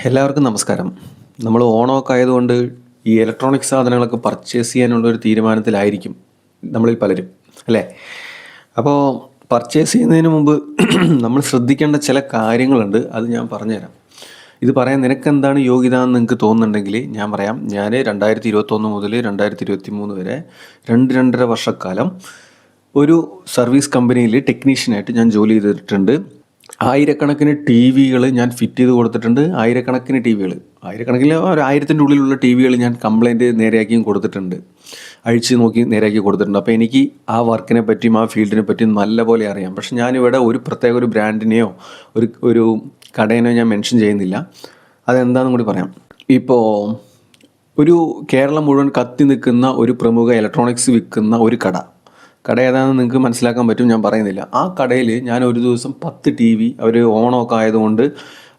എല്ലാവർക്കും നമസ്കാരം. നമ്മൾ ഓണമൊക്കെ ആയതുകൊണ്ട് ഈ ഇലക്ട്രോണിക് സാധനങ്ങളൊക്കെ പർച്ചേസ് ചെയ്യാനുള്ള ഒരു തീരുമാനത്തിലായിരിക്കും നമ്മളിൽ പലരും, അല്ലേ? അപ്പോൾ പർച്ചേസ് ചെയ്യുന്നതിന് മുമ്പ് നമ്മൾ ശ്രദ്ധിക്കേണ്ട ചില കാര്യങ്ങളുണ്ട്. അത് ഞാൻ പറഞ്ഞുതരാം. ഇത് പറയാൻ നിനക്കെന്താണ് യോഗ്യത എന്ന് നിങ്ങൾക്ക് തോന്നുന്നുണ്ടെങ്കിൽ ഞാൻ പറയാം. ഞാൻ 2021 മുതൽ 2023 വരെ 2-2.5 വർഷക്കാലം ഒരു സർവീസ് കമ്പനിയിൽ ടെക്നീഷ്യനായിട്ട് ഞാൻ ജോലി ചെയ്തിട്ടുണ്ട്. ആയിരക്കണക്കിന് ടി വികൾ ഞാൻ ഫിറ്റ് ചെയ്ത് കൊടുത്തിട്ടുണ്ട്. ആയിരക്കണക്കിന് ഒരു 1000-ൻ്റെ ഉള്ളിലുള്ള ടി വികൾ ഞാൻ കംപ്ലൈൻറ്റ് നേരെയാക്കിയും കൊടുത്തിട്ടുണ്ട്, അഴിച്ച് നോക്കി നേരെയാക്കി കൊടുത്തിട്ടുണ്ട്. അപ്പോൾ എനിക്ക് ആ വർക്കിനെ പറ്റിയും ആ ഫീൽഡിനെ പറ്റിയും നല്ലപോലെ അറിയാം. പക്ഷെ ഞാനിവിടെ ഒരു ബ്രാൻഡിനെയോ ഒരു കടേനെയോ ഞാൻ മെൻഷൻ ചെയ്യുന്നില്ല. അതെന്താണെന്നും കൂടി പറയാം. ഇപ്പോൾ ഒരു കേരളം മുഴുവൻ കത്തി നിൽക്കുന്ന ഒരു പ്രമുഖ ഇലക്ട്രോണിക്സ് വിൽക്കുന്ന ഒരു കട ഏതാണെന്ന് നിങ്ങൾക്ക് മനസ്സിലാക്കാൻ പറ്റും, ഞാൻ പറയുന്നില്ല. ആ കടയിൽ ഞാൻ ഒരു ദിവസം 10 ടി വി, അവർ ഓണമൊക്കെ ആയതുകൊണ്ട്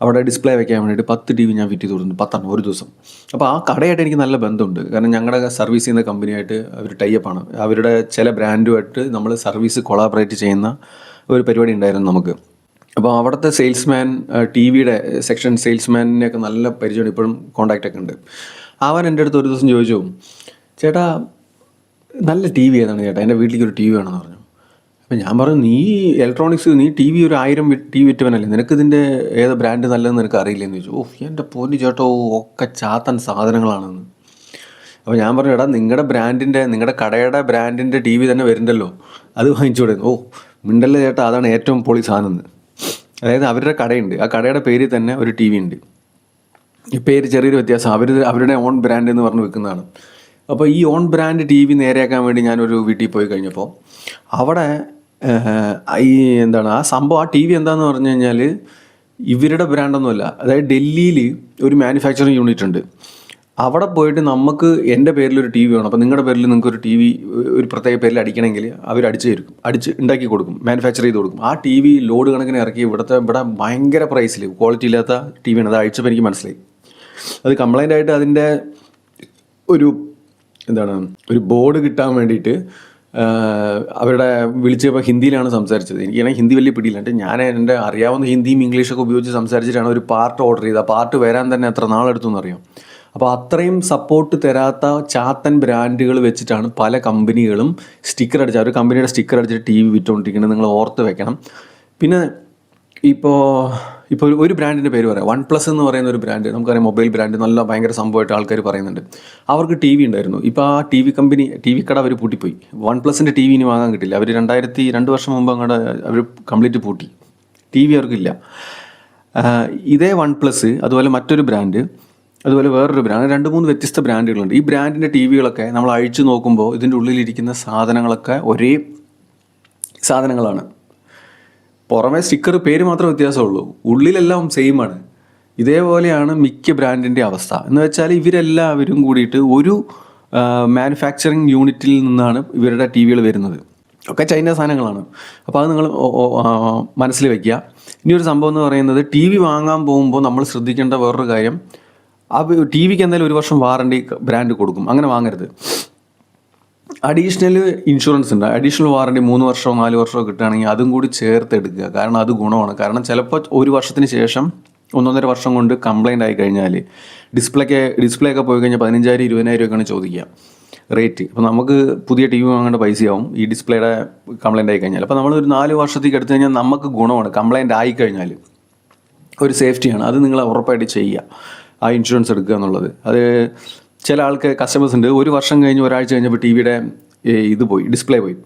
അവിടെ ഡിസ്പ്ലേ വയ്ക്കാൻ വേണ്ടിയിട്ട് 10 ടി വി ഞാൻ ഫിറ്റ് ചെയ്ത് കൊടുക്കുന്നു. 10 ഒരു ദിവസം. അപ്പോൾ ആ കടയായിട്ട് എനിക്ക് നല്ല ബന്ധമുണ്ട്. കാരണം ഞങ്ങളുടെ സർവീസ് ചെയ്യുന്ന കമ്പനിയായിട്ട് അവർ ടൈപ്പാണ്. അവരുടെ ചില ബ്രാൻഡുമായിട്ട് നമ്മൾ സർവീസ് കൊളാബറേറ്റ് ചെയ്യുന്ന ഒരു പരിപാടി ഉണ്ടായിരുന്നു നമുക്ക്. അപ്പോൾ അവിടുത്തെ സെയിൽസ്മാൻ, ടി വിയുടെ സെക്ഷൻ സെയിൽസ്മാനിനെയൊക്കെ നല്ല പരിചയമാണ്, ഇപ്പോഴും കോൺടാക്റ്റൊക്കെ ഉണ്ട്. അവൻ എൻ്റെ അടുത്ത് ഒരു ദിവസം ചോദിച്ചു, ചേട്ടാ നല്ല ടി വി ഏതാണ് ചേട്ടാ, എൻ്റെ വീട്ടിലേക്ക് ഒരു ടി വി വേണമെന്ന് പറഞ്ഞു. അപ്പം ഞാൻ പറഞ്ഞു, നീ ഇലക്ട്രോണിക്സ്, നീ ടി വി ഒരു 1000 ടി വി വിറ്റവനല്ലേ, നിനക്കിതിൻ്റെ ഏത് ബ്രാൻഡ് നല്ലതെന്ന് നിനക്ക് അറിയില്ലെന്ന് ചോദിച്ചു. എൻ്റെ പൊന്നു ചേട്ടോ, ഒക്കെ ചാത്തൻ സാധനങ്ങളാണെന്ന്. അപ്പോൾ ഞാൻ പറഞ്ഞു, എടാ നിങ്ങളുടെ കടയുടെ ബ്രാൻഡിൻ്റെ ടി വി തന്നെ വരുന്നുണ്ടല്ലോ, അത് വാങ്ങിച്ചൂടെ? മിണ്ടല്ലേ ചേട്ടാ, അതാണ് ഏറ്റവും പൊളി സാധനം എന്ന്. അതായത് അവരുടെ കടയുണ്ട്, ആ കടയുടെ പേരിൽ തന്നെ ഒരു ടി വി ഉണ്ട്. ഈ പേര് ചെറിയൊരു വ്യത്യാസം, അവരുടെ ഓൺ ബ്രാൻഡ് എന്ന് പറഞ്ഞ് വെക്കുന്നതാണ്. അപ്പോൾ ഈ ഓൺ ബ്രാൻഡ് ടി വി നേരെയാക്കാൻ വേണ്ടി ഞാനൊരു വീട്ടിൽ പോയി കഴിഞ്ഞപ്പോൾ അവിടെ ആ സംഭവം, ആ ടി വി എന്താണെന്ന് പറഞ്ഞു കഴിഞ്ഞാൽ ഇവരുടെ ബ്രാൻഡൊന്നുമല്ല. അതായത് ഡൽഹിയിൽ ഒരു മാനുഫാക്ചറിങ് യൂണിറ്റ് ഉണ്ട്. അവിടെ പോയിട്ട് നമുക്ക് എൻ്റെ പേരിലൊരു ടി വി വേണം, അപ്പോൾ നിങ്ങളുടെ പേരിൽ നിങ്ങൾക്കൊരു ടി വി ഒരു പ്രത്യേക പേരിൽ അടിക്കണമെങ്കിൽ അവർ അടിച്ച് ഉണ്ടാക്കി കൊടുക്കും, മാനുഫാക്ചർ ചെയ്ത് കൊടുക്കും. ആ ടി വി ലോഡ് കണക്കിന് ഇറക്കി ഇവിടെ ഭയങ്കര പ്രൈസിൽ ക്വാളിറ്റി ഇല്ലാത്ത ടി വിയാണ്. അത് അഴിച്ചപ്പോൾ എനിക്ക് മനസ്സിലായി. അത് കംപ്ലൈൻ്റ് ആയിട്ട് അതിൻ്റെ ഒരു ബോർഡ് കിട്ടാൻ വേണ്ടിയിട്ട് അവരുടെ വിളിച്ചപ്പോൾ ഹിന്ദിയിലാണ് സംസാരിച്ചത്. എനിക്കാണെങ്കിൽ ഹിന്ദി വലിയ പിടിയില്ല. ഞാൻ എൻ്റെ അറിയാവുന്ന ഹിന്ദിയും ഇംഗ്ലീഷൊക്കെ ഉപയോഗിച്ച് സംസാരിച്ചിട്ടാണ് ഒരു പാർട്ട് ഓർഡർ ചെയ്തത്. ആ പാർട്ട് വരാൻ തന്നെ എത്ര നാളെടുത്തു എന്നറിയാം. അപ്പോൾ അത്രയും സപ്പോർട്ട് തരാത്ത ചാത്തൻ ബ്രാൻഡുകൾ വെച്ചിട്ടാണ് പല കമ്പനികളും സ്റ്റിക്കർ അടിച്ച്, അവർ കമ്പനിയുടെ സ്റ്റിക്കർ അടിച്ചിട്ട് ടി വി വിറ്റുകൊണ്ടിരിക്കുന്നത്. നിങ്ങൾ ഓർത്ത് വെക്കണം. പിന്നെ ഇപ്പോൾ ഒരു ബ്രാൻഡിൻ്റെ പേര് പറയാം, OnePlus എന്ന് പറയുന്ന ഒരു ബ്രാൻഡ്, നമുക്കറിയാം, മൊബൈൽ ബ്രാൻഡ്, നല്ല ഭയങ്കര സംഭവമായിട്ട് ആൾക്കാർ പറയുന്നുണ്ട്. അവർക്ക് ടി വി ഉണ്ടായിരുന്നു. ഇപ്പോൾ ആ ടി വി കട അവർ പൂട്ടിപ്പോയി. OnePlusൻ്റെ ടി വി ഇനി വാങ്ങാൻ കിട്ടില്ല. അവർ 2 വർഷം മുമ്പ് അങ്ങോട്ട് അവർ കംപ്ലീറ്റ് പൂട്ടി. ടി വി അവർക്കില്ല. ഇതേ OnePlus, അതുപോലെ മറ്റൊരു ബ്രാൻഡ്, അതുപോലെ വേറൊരു ബ്രാൻഡ്, 2-3 വ്യത്യസ്ത ബ്രാൻഡുകളുണ്ട്. ഈ ബ്രാൻഡിൻ്റെ ടി വികളൊക്കെ നമ്മൾ അഴിച്ചു നോക്കുമ്പോൾ ഇതിൻ്റെ ഉള്ളിലിരിക്കുന്ന സാധനങ്ങളൊക്കെ ഒരേ സാധനങ്ങളാണ്. പുറമേ സ്റ്റിക്കർ പേര് മാത്രമേ വ്യത്യാസമുള്ളൂ, ഉള്ളിലെല്ലാം സെയിമാണ്. ഇതേപോലെയാണ് മിക്ക ബ്രാൻഡിൻ്റെ അവസ്ഥ. എന്ന് വെച്ചാൽ ഇവരെല്ലാവരും കൂടിയിട്ട് ഒരു മാനുഫാക്ചറിങ് യൂണിറ്റിൽ നിന്നാണ് ഇവരുടെ ടി വികൾ വരുന്നത്. ഒക്കെ ചൈന സാധനങ്ങളാണ്. അപ്പോൾ അത് നിങ്ങൾ മനസ്സിൽ വയ്ക്കുക. ഇനിയൊരു സംഭവം എന്ന് പറയുന്നത്, ടി വി വാങ്ങാൻ പോകുമ്പോൾ നമ്മൾ ശ്രദ്ധിക്കേണ്ട വേറൊരു കാര്യം, ആ ടി വിക്ക് എന്തായാലും 1 വർഷം വാറണ്ടി ബ്രാൻഡ് കൊടുക്കും. അങ്ങനെ വാങ്ങരുത്. അഡീഷണൽ ഇൻഷുറൻസ് ഉണ്ട്, അഡീഷണൽ വാറണ്ടി 3 വർഷമോ 4 വർഷമോ കിട്ടുകയാണെങ്കിൽ അതും കൂടി ചേർത്തെടുക്കുക. കാരണം അത് ഗുണമാണ്. കാരണം ചിലപ്പോൾ 1 വർഷത്തിന് ശേഷം 1-1.5 വർഷം കൊണ്ട് കംപ്ലൈൻ്റ് ആയി കഴിഞ്ഞാൽ ഡിസ്പ്ലേ ഒക്കെ പോയി കഴിഞ്ഞാൽ 15,000-20,000 ഒക്കെയാണ് ചോദിക്കുക റേറ്റ്. അപ്പോൾ നമുക്ക് പുതിയ ടി വി വാങ്ങേണ്ട പൈസയാവും ഈ ഡിസ്പ്ലേയുടെ കംപ്ലൈൻ്റ് ആയി കഴിഞ്ഞാൽ. അപ്പോൾ നമ്മളൊരു 4 വർഷത്തേക്ക് എടുത്തു കഴിഞ്ഞാൽ നമുക്ക് ഗുണമാണ്. കംപ്ലൈൻ്റ് ആയിക്കഴിഞ്ഞാൽ ഒരു സേഫ്റ്റിയാണ്. അത് നിങ്ങൾ ഉറപ്പായിട്ട് ചെയ്യുക, ആ ഇൻഷുറൻസ് എടുക്കുക എന്നുള്ളത്. അത് ചില കസ്റ്റമേഴ്സ് ഉണ്ട്, 1 വർഷം കഴിഞ്ഞ് ഒരാഴ്ച കഴിഞ്ഞപ്പോൾ ടി വിയുടെ ഡിസ്പ്ലേ പോയി.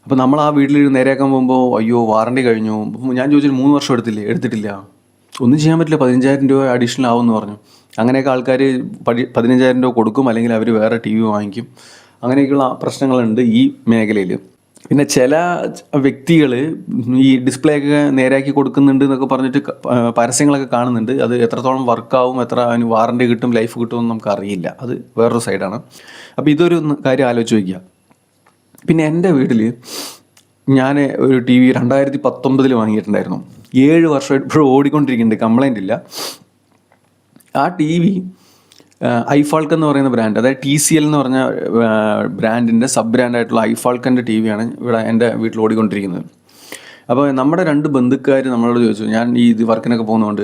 അപ്പോൾ നമ്മൾ ആ വീട്ടിൽ നേരെയാക്കാൻ പോകുമ്പോൾ, അയ്യോ വാറണ്ടി കഴിഞ്ഞു. ഞാൻ ചോദിച്ചിട്ട് 3 വർഷം എടുത്തിട്ടില്ല. ഒന്നും ചെയ്യാൻ പറ്റില്ല, 15,000 രൂപ അഡീഷണൽ ആവുമെന്ന് പറഞ്ഞു. അങ്ങനെയൊക്കെ ആൾക്കാർ 15,000 രൂപ കൊടുക്കും, അല്ലെങ്കിൽ അവർ വേറെ ടി വി വാങ്ങിക്കും. അങ്ങനെയൊക്കെയുള്ള പ്രശ്നങ്ങളുണ്ട് ഈ മേഖലയിൽ. പിന്നെ ചില വ്യക്തികൾ ഈ ഡിസ്പ്ലേ ഒക്കെ നേരെയാക്കി കൊടുക്കുന്നുണ്ട് എന്നൊക്കെ പറഞ്ഞിട്ട് പരസ്യങ്ങളൊക്കെ കാണുന്നുണ്ട്. അത് എത്രത്തോളം വർക്കാവും, എത്ര അതിന് വാറണ്ടി കിട്ടും, ലൈഫ് കിട്ടുമെന്ന് നമുക്ക് അറിയില്ല. അത് വേറൊരു സൈഡാണ്. അപ്പോൾ ഇതൊരു കാര്യം ആലോചിച്ച് വയ്ക്കുക. പിന്നെ എൻ്റെ വീട്ടിൽ ഞാൻ ഒരു ടി വി 2019 വാങ്ങിയിട്ടുണ്ടായിരുന്നു. 7 വർഷമായിട്ട് ഇപ്പോഴും ഓടിക്കൊണ്ടിരിക്കുന്നുണ്ട്, കംപ്ലൈൻ്റ് ഇല്ല. ആ ടി വി ഐഫാൾക്ക് എന്ന് പറയുന്ന ബ്രാൻഡ്, അതായത് TCL എന്ന് പറഞ്ഞ ബ്രാൻഡിൻ്റെ സബ് ബ്രാൻഡായിട്ടുള്ള ഐഫാൾക്കൻ്റെ ടി വിയാണ് ഇവിടെ എൻ്റെ വീട്ടിൽ ഓടിക്കൊണ്ടിരിക്കുന്നത്. അപ്പോൾ നമ്മുടെ 2 ബന്ധുക്കാർ നമ്മളോട് ചോദിച്ചു, ഞാൻ ഈ വർക്കിനൊക്കെ പോകുന്നതുകൊണ്ട്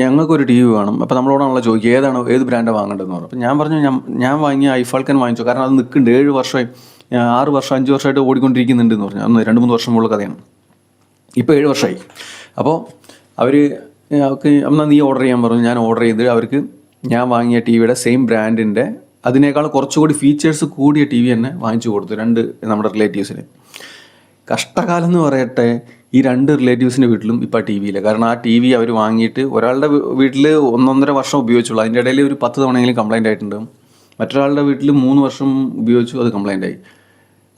ഞങ്ങൾക്കൊരു ടി വി വേണം. അപ്പോൾ നമ്മളോടാണല്ലോ ചോദിക്കുക ഏത് ബ്രാൻഡാണ് വാങ്ങേണ്ടതെന്ന് പറഞ്ഞു. അപ്പോൾ ഞാൻ പറഞ്ഞു ഞാൻ വാങ്ങിയ ഐഫാൽക്കൻ വാങ്ങിച്ചു, കാരണം അത് നിൽക്കുന്നുണ്ട് 7 വർഷമായി, 6 വർഷം 5 വർഷമായിട്ട് ഓടിക്കൊണ്ടിരിക്കുന്നുണ്ടെന്ന് പറഞ്ഞു. അന്ന് 2-3 വർഷം മുകളിൽ കഥയാണ്. ഇപ്പോൾ 7 വർഷമായി. അപ്പോൾ അവർക്ക് എന്നാൽ നീ ഓർഡർ ചെയ്യാൻ പറഞ്ഞു. ഞാൻ ഓർഡർ ചെയ്ത് അവർക്ക് ഞാൻ വാങ്ങിയ ടി വിയുടെ സെയിം ബ്രാൻഡിൻ്റെ അതിനേക്കാൾ കുറച്ചുകൂടി ഫീച്ചേഴ്സ് കൂടിയ ടി വി തന്നെ വാങ്ങിച്ചു കൊടുത്തു 2 നമ്മുടെ റിലേറ്റീവ്സിന്. കഷ്ടകാലം എന്ന് പറയട്ടെ, ഈ 2 റിലേറ്റീവ്സിൻ്റെ വീട്ടിലും ഇപ്പോൾ ടി വിയില്ല. കാരണം ആ ടി വി അവർ വാങ്ങിയിട്ട് ഒരാളുടെ വീട്ടിൽ 1-1.5 വർഷം ഉപയോഗിച്ചുള്ളൂ. അതിൻ്റെ ഇടയിൽ ഒരു 10 തവണയെങ്കിലും കംപ്ലൈൻ്റ് ആയിട്ടുണ്ട്. മറ്റൊരാളുടെ വീട്ടിൽ 3 വർഷം ഉപയോഗിച്ചു, അത് കംപ്ലൈൻ്റ് ആയി.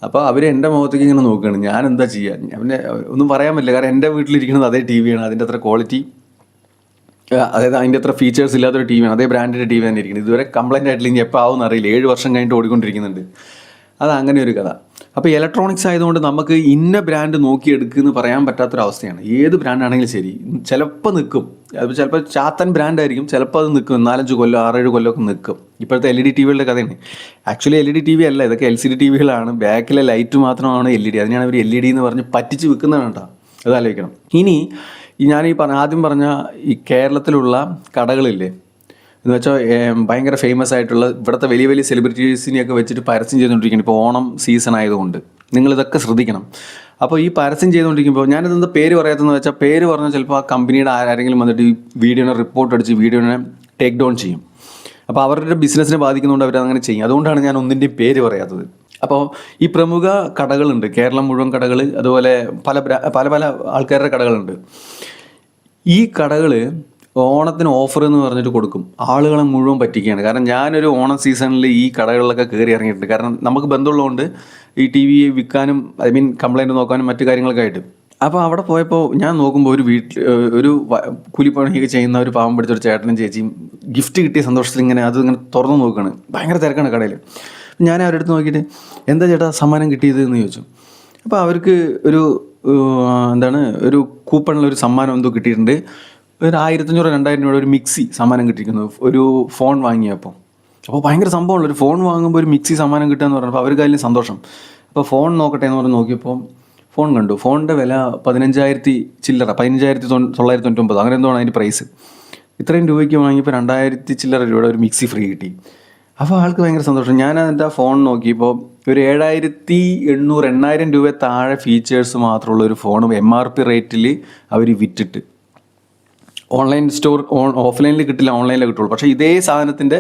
അപ്പോൾ അവർ എൻ്റെ മുഖത്തേക്ക് ഇങ്ങനെ നോക്കുകയാണ്. ഞാൻ എന്താ ചെയ്യുക? പിന്നെ ഒന്നും പറയാൻ പറ്റില്ല, കാരണം എൻ്റെ വീട്ടിലിരിക്കുന്നത് അതേ ടി വിയാണ്, അതിൻ്റെ അത്ര ക്വാളിറ്റി, അതായത് അതിൻ്റെ അത്ര ഫീച്ചേഴ്സ് ഇല്ലാത്തൊരു ടി വിയാണ്, അതേ ബ്രാൻഡിൻ്റെ ടി വി തന്നെ ഇരിക്കുന്നത്. ഇതുവരെ കംപ്ലൈൻ്റ് ആയിട്ടില്ല. ഇനി എപ്പോൾ ആവും അറിയില്ല. 7 വർഷം കഴിഞ്ഞിട്ട് ഓടിക്കൊണ്ടിരിക്കുന്നുണ്ട്. അത് അങ്ങനെ ഒരു കഥ. അപ്പോൾ ഇലക്ട്രോണിക്സ് ആയതുകൊണ്ട് നമുക്ക് ഇന്ന ബ്രാൻഡ് നോക്കിയെടുക്കുമെന്ന് പറയാൻ പറ്റാത്തൊരവസ്ഥയാണ്. ഏത് ബ്രാൻഡാണെങ്കിലും ശരി, ചിലപ്പോൾ നിൽക്കും. അത് ചിലപ്പോൾ ചാത്തൻ ബ്രാൻഡായിരിക്കും, ചിലപ്പോൾ അത് നിൽക്കും 4-5 കൊല്ലം 6-7 കൊല്ലമൊക്കെ നിൽക്കും. ഇപ്പോഴത്തെ LED ടി വികളുടെ കഥയാണ്. ആക്ച്വലി LED ടി വി അല്ല, ഇതൊക്കെ LCD ടി വികളാണ്. ബാക്കിലെ ലൈറ്റ് മാത്രമാണ് LED. അതിനാണ് അവർ LED എന്ന് പറഞ്ഞ് പറ്റിച്ച് വിൽക്കുന്നതാണ് കേട്ടോ. അത് ആലോചിക്കണം. ഇനി ഞാൻ ആദ്യം പറഞ്ഞ ഈ കേരളത്തിലുള്ള കടകളില്ലേ എന്ന് വെച്ചാൽ ഭയങ്കര ഫേമസ് ആയിട്ടുള്ള ഇവിടുത്തെ വലിയ വലിയ സെലിബ്രിറ്റീസിനെയൊക്കെ വെച്ചിട്ട് പരസ്യം ചെയ്തുകൊണ്ടിരിക്കുകയാണ്. ഇപ്പോൾ ഓണം സീസൺ ആയതുകൊണ്ട് നിങ്ങളിതൊക്കെ ശ്രദ്ധിക്കണം. അപ്പോൾ ഈ പരസ്യം ചെയ്തുകൊണ്ടിരിക്കുമ്പോൾ ഞാനിതെന്താ പേര് പറയാത്തതെന്ന് വെച്ചാൽ, പേര് പറഞ്ഞാൽ ചിലപ്പോൾ ആ കമ്പനിയുടെ ആരെങ്കിലും വന്നിട്ട് ഈ വീഡിയോനെ റിപ്പോർട്ട് അടിച്ച് വീഡിയോനെ ടേക്ക് ഡൗൺ ചെയ്യും. അപ്പോൾ അവരുടെ ബിസിനസ്സിനെ ബാധിക്കുന്നതുകൊണ്ട് അവരങ്ങനെ ചെയ്യും. അതുകൊണ്ടാണ് ഞാൻ ഒന്നിൻ്റെയും പേര് പറയാത്തത്. അപ്പോൾ ഈ പ്രമുഖ കടകളുണ്ട്, കേരളം മുഴുവൻ കടകൾ, അതുപോലെ പല ആൾക്കാരുടെ കടകളുണ്ട്. ഈ കടകൾ ഓണത്തിന് ഓഫർ എന്ന് പറഞ്ഞിട്ട് കൊടുക്കും, ആളുകളെ മുഴുവൻ പറ്റിക്കുകയാണ്. കാരണം ഞാനൊരു ഓണം സീസണിൽ ഈ കടകളിലൊക്കെ കയറി ഇറങ്ങിയിട്ടുണ്ട്. കാരണം നമുക്ക് ബന്ധമുള്ളതുകൊണ്ട് ഈ ടി വി വിൽക്കാനും കംപ്ലൈൻറ്റ് നോക്കാനും മറ്റു കാര്യങ്ങളൊക്കെ ആയിട്ട്. അപ്പോൾ അവിടെ പോയപ്പോൾ ഞാൻ നോക്കുമ്പോൾ ഒരു ഒരു കൂലിപ്പണിയൊക്കെ ചെയ്യുന്ന ഒരു പാവം പിടിച്ചൊരു ചേട്ടനും ചേച്ചിയും ഗിഫ്റ്റ് കിട്ടിയ സന്തോഷത്തിൽ ഇങ്ങനെ തുറന്നു നോക്കുകയാണ്. ഭയങ്കര തിരക്കാണ് കടയിൽ. ഞാൻ അവരുടെ അടുത്ത് നോക്കിയിട്ട് എന്താ ചേട്ടാ സമ്മാനം കിട്ടിയത് എന്ന് ചോദിച്ചു. അപ്പോൾ അവർക്ക് ഒരു കൂപ്പണിലൊരു സമ്മാനം എന്തോ കിട്ടിയിട്ടുണ്ട്. ഒരു 1500-2000 രൂപയുടെ ഒരു മിക്സി സമ്മാനം കിട്ടിയിരിക്കുന്നു ഒരു ഫോൺ വാങ്ങിയപ്പോൾ. അപ്പോൾ ഭയങ്കര സംഭവമുള്ള ഒരു ഫോൺ വാങ്ങുമ്പോൾ ഒരു മിക്സി സമ്മാനം കിട്ടുക എന്ന് പറഞ്ഞപ്പോൾ അവർക്ക് അതിൽ സന്തോഷം. അപ്പോൾ ഫോൺ നോക്കട്ടെ എന്ന് പറഞ്ഞ് നോക്കിയപ്പോൾ ഫോൺ കണ്ടു. ഫോണിൻ്റെ വില 15,000 ചില്ലറ, 15,999 അങ്ങനെ എന്തോ ആണ് അതിൻ്റെ പ്രൈസ്. ഇത്രയും രൂപയ്ക്ക് വാങ്ങിയപ്പോൾ 2,000 ചില്ലറ രൂപയുടെ ഒരു മിക്സി ഫ്രീ കിട്ടി. അപ്പോൾ ആൾക്ക് ഭയങ്കര സന്തോഷം. ഞാൻ അതിൻ്റെ ഫോൺ നോക്കിയപ്പോൾ ഒരു 7,800-8,000 രൂപ താഴെ ഫീച്ചേഴ്സ് മാത്രമുള്ള ഒരു ഫോണും MRP റേറ്റിൽ അവർ വിറ്റിട്ട്, ഓൺലൈൻ സ്റ്റോർ ഓഫ്ലൈനിൽ കിട്ടില്ല, ഓൺലൈനിൽ കിട്ടുള്ളൂ. പക്ഷേ ഇതേ സാധനത്തിൻ്റെ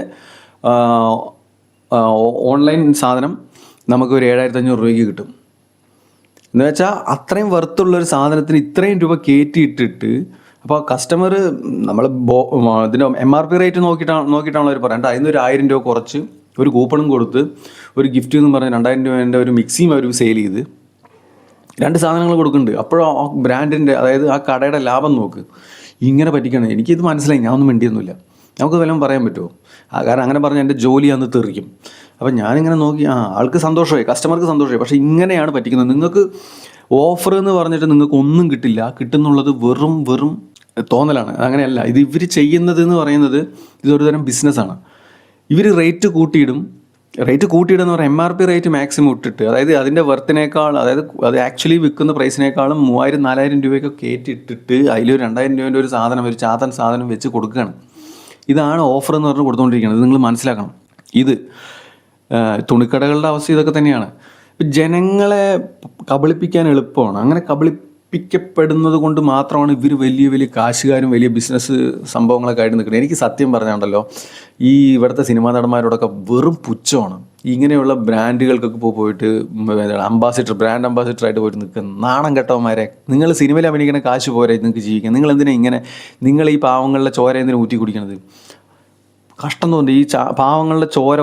ഓൺലൈൻ സാധനം നമുക്കൊരു 7,500 രൂപയ്ക്ക് കിട്ടും. എന്ന് വെച്ചാൽ അത്രയും വെർത്തുള്ളൊരു സാധനത്തിന് ഇത്രയും രൂപ കയറ്റിയിട്ടിട്ട്, അപ്പോൾ കസ്റ്റമർ നമ്മൾ ഇതിൻ്റെ MRP റേറ്റ് നോക്കിയിട്ടാണല്ലോ അവർ പറയേണ്ടത്. അതിന് ഒരു 1,000 രൂപ കുറച്ച് ഒരു കൂപ്പണും കൊടുത്ത് ഒരു ഗിഫ്റ്റ് എന്ന് പറഞ്ഞ് 2,000 രൂപേൻ്റെ ഒരു മിക്സിയും അവർ സെയിൽ ചെയ്ത് 2 സാധനങ്ങൾ കൊടുക്കുന്നുണ്ട്. അപ്പോഴും ആ ബ്രാൻഡിൻ്റെ, അതായത് ആ കടയുടെ ലാഭം നോക്ക്. ഇങ്ങനെ പറ്റിക്കണം. എനിക്കിത് മനസ്സിലായി, ഞാൻ ഒന്നും മിണ്ടിയൊന്നുമില്ല. നമുക്ക് വല്ലതും പറയാൻ പറ്റുമോ? കാരണം അങ്ങനെ പറഞ്ഞാൽ എൻ്റെ ജോലി അന്ന് തെറിക്കും. അപ്പം ഞാനിങ്ങനെ നോക്കി, ആൾക്ക് സന്തോഷമായി, കസ്റ്റമർക്ക് സന്തോഷമായി. പക്ഷേ ഇങ്ങനെയാണ് പറ്റിക്കുന്നത്. നിങ്ങൾക്ക് ഓഫർ എന്ന് പറഞ്ഞിട്ട് നിങ്ങൾക്ക് ഒന്നും കിട്ടില്ല. കിട്ടുന്നുള്ളത് വെറും തോന്നലാണ്. അങ്ങനെയല്ല. ഇത് ഇവർ ചെയ്യുന്നത് എന്ന് പറയുന്നത് ഇതൊരു തരം ബിസിനസ്സാണ്. ഇവർ റേറ്റ് കൂട്ടിയിടെന്ന് പറഞ്ഞാൽ MRP റേറ്റ് മാക്സിമം ഇട്ടിട്ട്, അതായത് അതിൻ്റെ വർത്തിനേക്കാൾ, അതായത് അത് ആക്ച്വലി വിൽക്കുന്ന പ്രൈസിനേക്കാളും 3,000-4,000 രൂപയൊക്കെ കയറ്റിയിട്ടിട്ട് അതിലൊരു 2,000 രൂപേൻ്റെ ഒരു സാധനം, ഒരു ചാത്തൻ സാധനം വെച്ച് കൊടുക്കുകയാണ്. ഇതാണ് ഓഫർ എന്ന് പറഞ്ഞ് കൊടുത്തുകൊണ്ടിരിക്കുന്നത്. ഇത് നിങ്ങൾ മനസ്സിലാക്കണം. ഇത് തുണിക്കടകളുടെ അവസ്ഥ ഇതൊക്കെ തന്നെയാണ്. ജനങ്ങളെ കബളിപ്പിക്കാൻ എളുപ്പമാണ്. അങ്ങനെ കബളിപ്പിക്കപ്പെടുന്നത് കൊണ്ട് മാത്രമാണ് ഇവർ വലിയ വലിയ കാശുകാരും വലിയ ബിസിനസ് സംഭവങ്ങളൊക്കെ ആയിട്ട് നിൽക്കുന്നത്. എനിക്ക് സത്യം പറഞ്ഞാണ്ടല്ലോ, ഈ ഇവിടുത്തെ സിനിമാ നടന്മാരോടൊക്കെ വെറും പുച്ഛമാണ്. ഇങ്ങനെയുള്ള ബ്രാൻഡുകൾക്കൊക്കെ പോയിട്ട് ബ്രാൻഡ് അംബാസിഡറായിട്ട് പോയിട്ട് നിൽക്കുന്ന നാണം കെട്ടവന്മാരെ. നിങ്ങൾ സിനിമയിൽ അഭിനയിക്കുന്ന കാശ് പോരെ നിങ്ങൾക്ക് ജീവിക്കാൻ? നിങ്ങൾ എന്തിനാ ഇങ്ങനെ, നിങ്ങൾ ഈ പാവങ്ങളുടെ ചോര എന്തിനാ ഊറ്റി കുടിക്കണത്? കഷ്ടം തോന്നുന്നു. ഈ പാവങ്ങളുടെ ചോര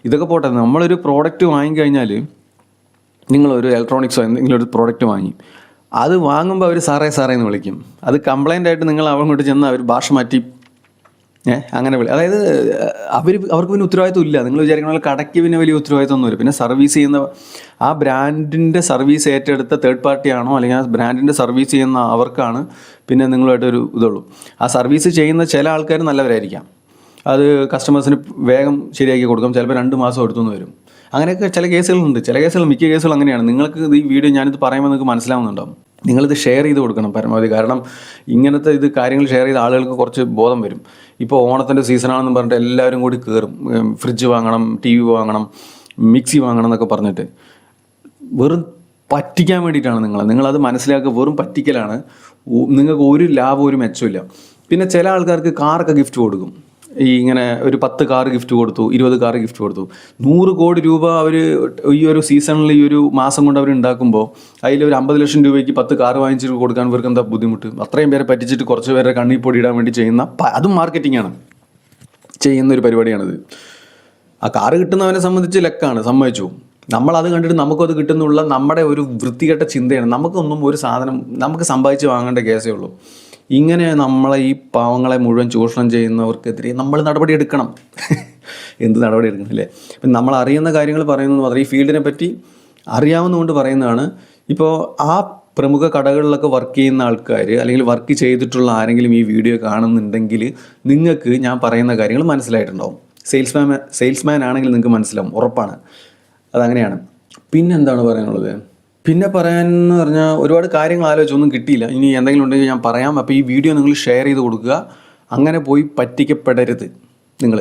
ഇതൊക്കെ പോട്ടെ. നമ്മളൊരു പ്രോഡക്റ്റ് വാങ്ങിക്കഴിഞ്ഞാൽ, നിങ്ങളൊരു ഇലക്ട്രോണിക്സോ എന്തെങ്കിലും ഒരു പ്രോഡക്റ്റ് വാങ്ങി, അത് വാങ്ങുമ്പോൾ അവർ സാറേ എന്ന് വിളിക്കും. അത് കംപ്ലൈൻ്റ് ആയിട്ട് നിങ്ങൾ അങ്ങോട്ട് ചെന്ന് അവർ ഭാഷ മാറ്റി അങ്ങനെ അതായത് അവർക്ക് പിന്നെ ഉത്തരവാദിത്വം ഇല്ല. നിങ്ങൾ വിചാരിക്കണ കടയ്ക്ക് പിന്നെ വലിയ ഉത്തരവാദിത്വമൊന്നുമില്ല. പിന്നെ സർവീസ് ചെയ്യുന്ന ആ ബ്രാൻഡിൻ്റെ സർവീസ് ഏറ്റെടുത്ത തേർഡ് പാർട്ടിയാണോ, അല്ലെങ്കിൽ ആ ബ്രാൻഡിൻ്റെ സർവീസ് ചെയ്യുന്ന അവർക്കാണ് പിന്നെ നിങ്ങളുമായിട്ടൊരു ഇതുള്ളൂ. ആ സർവീസ് ചെയ്യുന്ന ചില ആൾക്കാർ നല്ലവരായിരിക്കാം, അത് കസ്റ്റമേഴ്സിന് വേഗം ശരിയാക്കി കൊടുക്കും. ചിലപ്പോൾ 2 മാസം എടുത്തുനിന്ന് വരും. അങ്ങനെയൊക്കെ ചില കേസുകളുണ്ട്. മിക്ക കേസുകൾ അങ്ങനെയാണ്. നിങ്ങൾക്ക് ഈ വീഡിയോ ഞാനിത് പറയുമ്പോൾ നിങ്ങൾക്ക് മനസ്സിലാവുന്നുണ്ടാവും. നിങ്ങളിത് ഷെയർ ചെയ്ത് കൊടുക്കണം പരമാവധി. കാരണം ഇങ്ങനത്തെ ഇത് കാര്യങ്ങൾ ഷെയർ ചെയ്ത ആളുകൾക്ക് കുറച്ച് ബോധം വരും. ഇപ്പോൾ ഓണത്തിൻ്റെ സീസണാണെന്ന് പറഞ്ഞിട്ട് എല്ലാവരും കൂടി കയറും, ഫ്രിഡ്ജ് വാങ്ങണം, ടി വി വാങ്ങണം, മിക്സി വാങ്ങണം എന്നൊക്കെ പറഞ്ഞിട്ട്. വെറും പറ്റിക്കാൻ വേണ്ടിയിട്ടാണ് നിങ്ങളത് മനസ്സിലാക്കുക. വെറും പറ്റിക്കലാണ്. നിങ്ങൾക്ക് ഒരു ലാഭം ഒരു മെച്ചമില്ല. പിന്നെ ചില ആൾക്കാർക്ക് കാറൊക്കെ ഗിഫ്റ്റ് കൊടുക്കും. ഈ ഇങ്ങനെ ഒരു 10 കാർ ഗിഫ്റ്റ് കൊടുത്തു, 20 കാർ ഗിഫ്റ്റ് കൊടുത്തു. 100 കോടി രൂപ അവർ ഈ ഒരു സീസണിൽ ഈ ഒരു മാസം കൊണ്ട് അവർ ഉണ്ടാക്കുമ്പോൾ അതിലൊരു 50 ലക്ഷം രൂപയ്ക്ക് 10 കാർ വാങ്ങിച്ചിട്ട് കൊടുക്കാൻ ഇവർക്ക് എന്താ ബുദ്ധിമുട്ട്? അത്രയും പേരെ പറ്റിച്ചിട്ട് കുറച്ച് പേരെ കണ്ണിൽ പൊടി ഇടാൻ വേണ്ടി ചെയ്യുന്ന അതും മാർക്കറ്റിംഗാണ്, ചെയ്യുന്നൊരു പരിപാടിയാണിത്. ആ കാറ് കിട്ടുന്നവനെ സംബന്ധിച്ച് ലക്കാണ്, സമ്മതിച്ചു. നമ്മളത് കണ്ടിട്ട് നമുക്കത് കിട്ടുന്നുള്ള നമ്മുടെ ഒരു വൃത്തികെട്ട ചിന്തയാണ്. നമുക്കൊന്നും ഒരു സാധനം നമുക്ക് സമ്പാദിച്ച് വാങ്ങേണ്ട കേസേ ഉള്ളൂ. ഇങ്ങനെ നമ്മളെ ഈ പാവങ്ങളെ മുഴുവൻ ചൂഷണം ചെയ്യുന്നവർക്കെതിരെ നമ്മൾ നടപടി എടുക്കണം. എന്ത് നടപടി എടുക്കണം അല്ലേ? ഇപ്പം നമ്മൾ അറിയുന്ന കാര്യങ്ങൾ പറയുന്നത് മാത്രം, ഈ ഫീൽഡിനെ പറ്റി അറിയാവുന്നതുകൊണ്ട് പറയുന്നതാണ്. ഇപ്പോൾ ആ പ്രമുഖ കടകളിലൊക്കെ വർക്ക് ചെയ്യുന്ന ആൾക്കാർ അല്ലെങ്കിൽ വർക്ക് ചെയ്തിട്ടുള്ള ആരെങ്കിലും ഈ വീഡിയോ കാണുന്നുണ്ടെങ്കിൽ നിങ്ങൾക്ക് ഞാൻ പറയുന്ന കാര്യങ്ങൾ മനസ്സിലായിട്ടുണ്ടാവും. സെയിൽസ്മാൻ ആണെങ്കിൽ നിങ്ങൾക്ക് മനസ്സിലാവും, ഉറപ്പാണ്, അതങ്ങനെയാണ്. പിന്നെന്താണ് പറയാനുള്ളത്? പിന്നെ പറയാനെന്ന് പറഞ്ഞാൽ ഒരുപാട് കാര്യങ്ങൾ ആലോചിച്ചൊന്നും കിട്ടിയില്ല. ഇനി എന്തെങ്കിലും ഉണ്ടെങ്കിൽ ഞാൻ പറയാം. അപ്പോൾ ഈ വീഡിയോ നിങ്ങൾ ഷെയർ ചെയ്ത് കൊടുക്കുക. അങ്ങനെ പോയി പറ്റിക്കപ്പെടരുത് നിങ്ങൾ.